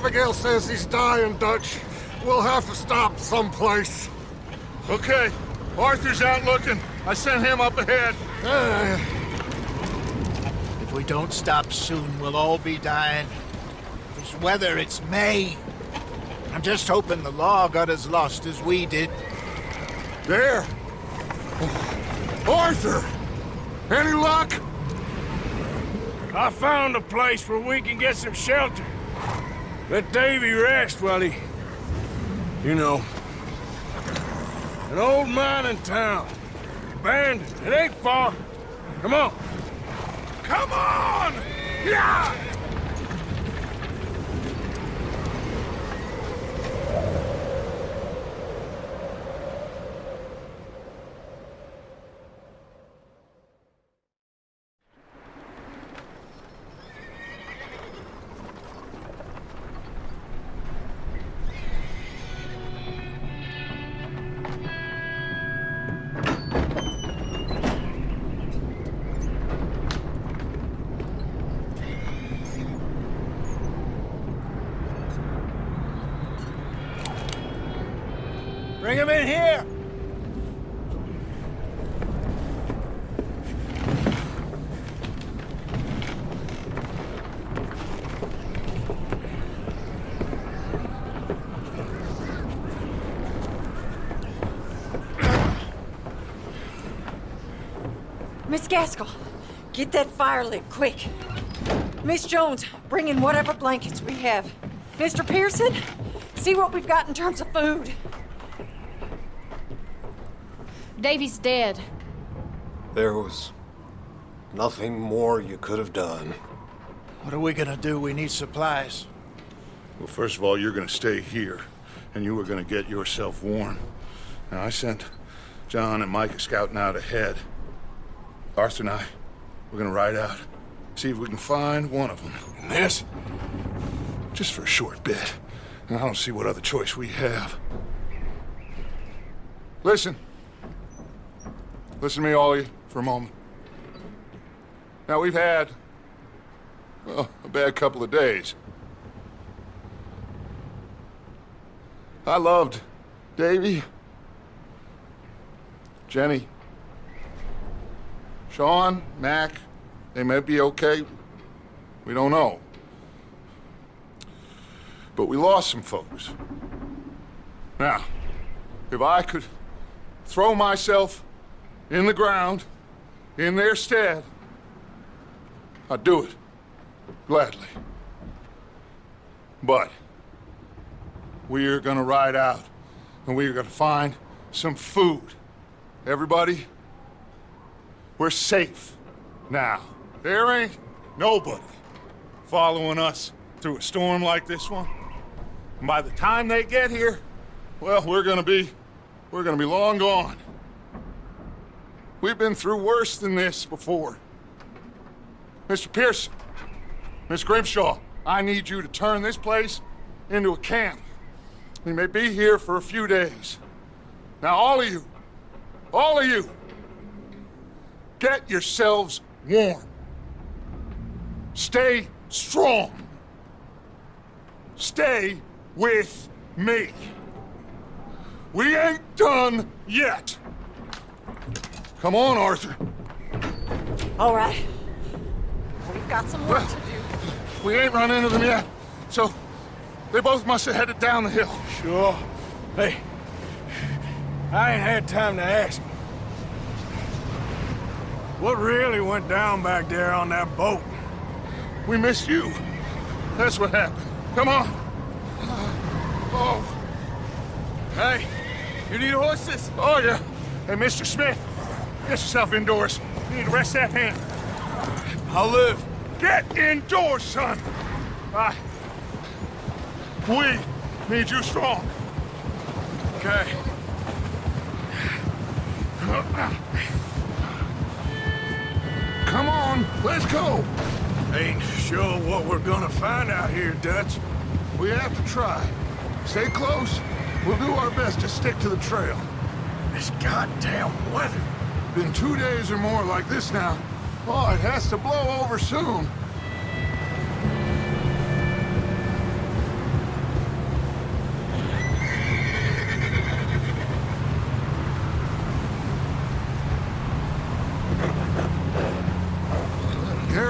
Abigail says he's dying, Dutch. We'll have to stop someplace. Okay, Arthur's out looking. I sent him up ahead. If we don't stop soon, we'll all be dying. This weather, it's May. I'm just hoping the law got as lost as we did. There! Arthur! Any luck? I found a place where we can get some shelter. Let Davy rest while he... You know. An old mining town. Abandoned. It ain't far. Come on. Come on! Yeah! Bring him in here! Miss Gaskell, get that fire lit, quick. Miss Jones, bring in whatever blankets we have. Mr. Pearson, see what we've got in terms of food. Davy's dead. There was nothing more you could have done. What are we gonna do? We need supplies. Well, first of all, you're gonna stay here, and you were gonna get yourself warm. Now, I sent John and Micah scouting out ahead. Arthur and I, we're gonna ride out, see if we can find one of them. And this, just for a short bit. And I don't see what other choice we have. Listen. Listen to me, all of you, for a moment. Now, we've had, well, a bad couple of days. I loved Davy, Jenny, Sean, Mac. They may be okay. We don't know. But we lost some folks. Now, if I could throw myself in the ground, in their stead, I'd do it, gladly. But we're gonna ride out, and we're gonna find some food. Everybody, we're safe now. There ain't nobody following us through a storm like this one. And by the time they get here, well, we're gonna be long gone. We've been through worse than this before. Mr. Pearson, Miss Grimshaw, I need you to turn this place into a camp. We may be here for a few days. Now, all of you, get yourselves warm. Stay strong. Stay with me. We ain't done yet. Come on, Arthur. All right. We've got some work to do. We ain't run into them yet, so they both must have headed down the hill. Sure. Hey, I ain't had time to ask. What really went down back there on that boat? We missed you. That's what happened. Come on. Oh. Hey, you need horses? Oh, yeah. Hey, Mr. Smith, get yourself indoors. You need to rest that hand. I'll live. Get indoors, son. We need you strong. Okay. Come on, let's go. Ain't sure what we're gonna find out here, Dutch. We have to try. Stay close. We'll do our best to stick to the trail. This goddamn weather. Been 2 days or more like this now. Oh, it has to blow over soon.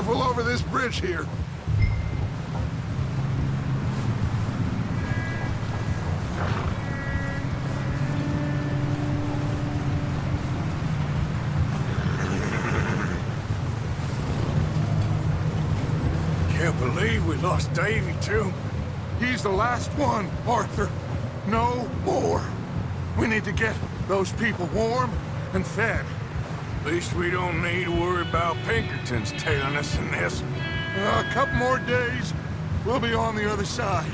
careful over this bridge here. Can't believe we lost Davy, too. He's the last one, Arthur. No more. We need to get those people warm and fed. At least we don't need to worry about Pinkertons tailing us in this. A couple more days, we'll be on the other side.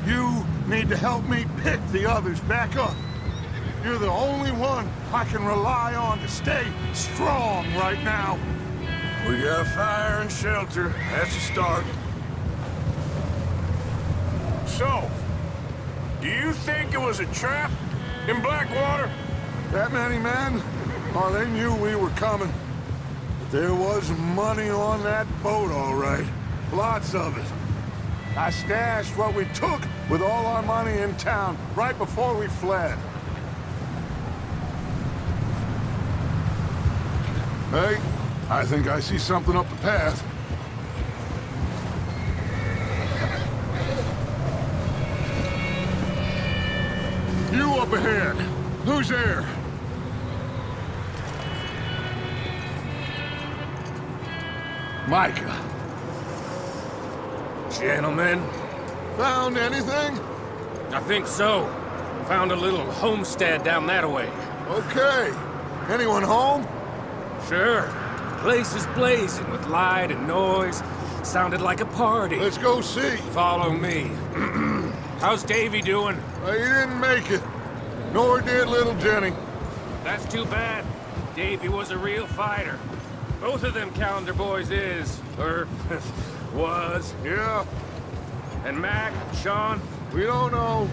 You need to help me pick the others back up. You're the only one I can rely on to stay strong right now. We got fire and shelter. That's a start. So, do you think it was a trap in Blackwater? That many men? Oh, they knew we were coming. But there was money on that boat, all right. Lots of it. I stashed what we took with all our money in town right before we fled. Hey, I think I see something up the path. You up ahead. Who's there? Micah. Gentlemen, Found anything? I think so. Found a little homestead down that way. Okay. Anyone home? Sure. Place is blazing with light and noise. Sounded like a party. Let's go see. Follow me. How's Davy doing? He didn't make it. Nor did little Jenny. That's too bad. Davy was a real fighter. Both of them calendar boys is, or was. Yeah, And Mac, Sean, we don't know.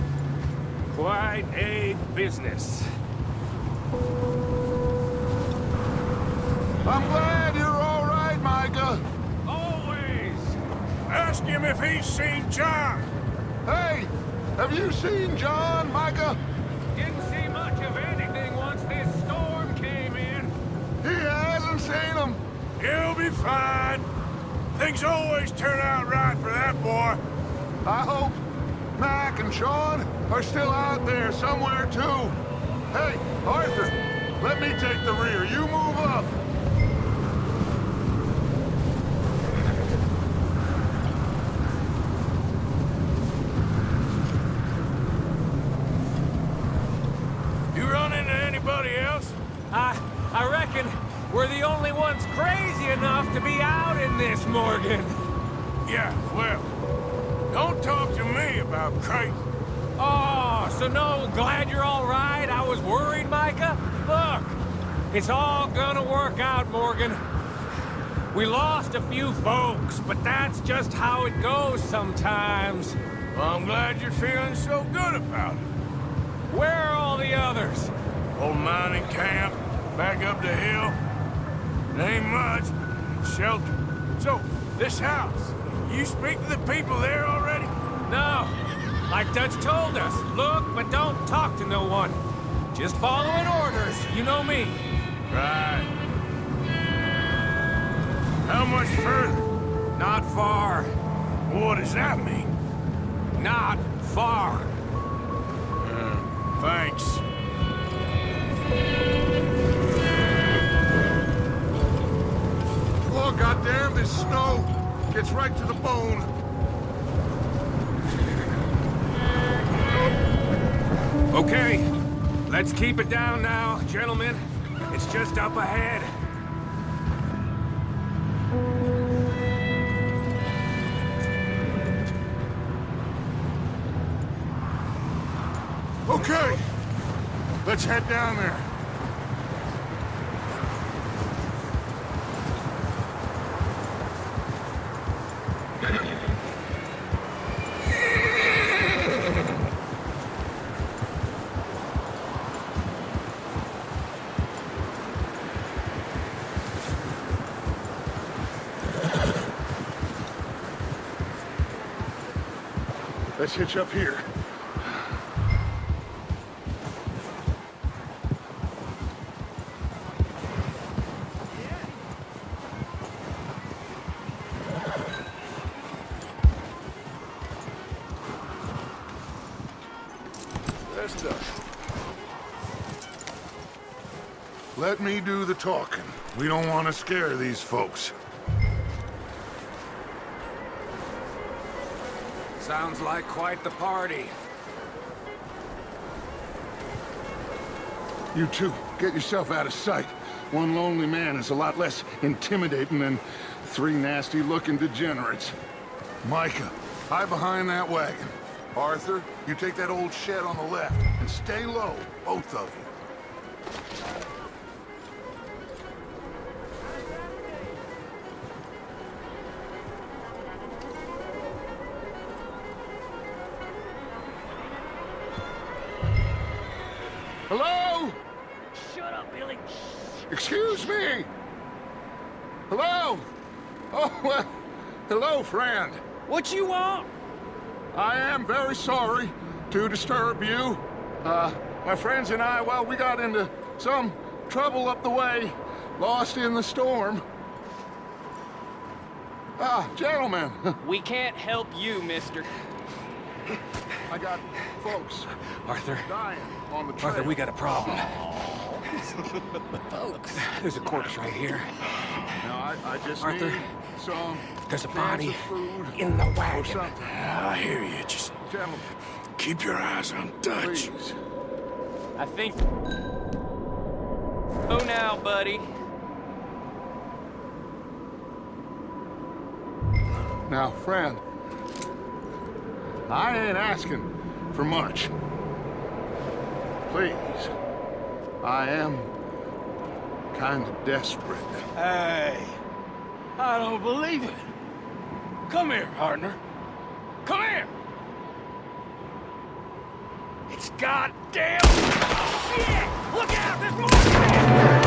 quite a business. I'm glad you're all right, Micah. Always! Ask him if he's seen John. Hey, have you seen John, Micah? Didn't see much of anything once this storm came in. He hasn't seen him. He'll be fine. Things always turn out right for that boy. I hope Mac and Sean are still out there somewhere, too. Hey, Arthur, let me take the rear. You move up. You run into anybody else? I reckon we're the only ones crazy enough to be out in this, Morgan. Yeah, well, don't talk to me about crazy. Oh, so no, glad you're all right? I was worried, Micah. Look, it's all gonna work out, Morgan. We lost a few folks, but that's just how it goes sometimes. Well, I'm glad you're feeling so good about it. Where are all the others? Old mining camp, back up the hill. It ain't much, but shelter. So, this house, you speak to the people there already? No, like Dutch told us, look, but don't talk to no one. Just following orders, you know me. Right. How much further? Not far. What does that mean? Not far. Thanks. Oh, goddamn, this snow gets right to the bone. Okay, let's keep it down now, gentlemen. It's just up ahead. Okay, let's head down there. Let's hitch up here. Rest up. Let me do the talking. We don't want to scare these folks. Sounds like quite the party. You two, get yourself out of sight. One lonely man is a lot less intimidating than 3 nasty-looking degenerates. Micah, hide behind that wagon. Arthur, you take that old shed on the left, and stay low, both of you. Hello? Shut up, Billy. Excuse me? Hello? Oh, well, hello, friend. What you want? I am very sorry to disturb you. My friends and I, well, we got into some trouble up the way, lost in the storm. Gentlemen, We can't help you, mister. I got folks Arthur. dying on the trail. Arthur, we got a problem. There's a corpse right here. Now, I just Arthur, need some there's a cans body of food in the or wagon. something. I hear you. Just Gentlemen, keep your eyes on Dutch. please. I think... Oh, now, buddy. Now, friend, I ain't asking for much. Please, I am kind of desperate. Hey, I don't believe it. Come here, partner. Come here. It's goddamn shit! Look out! There's more!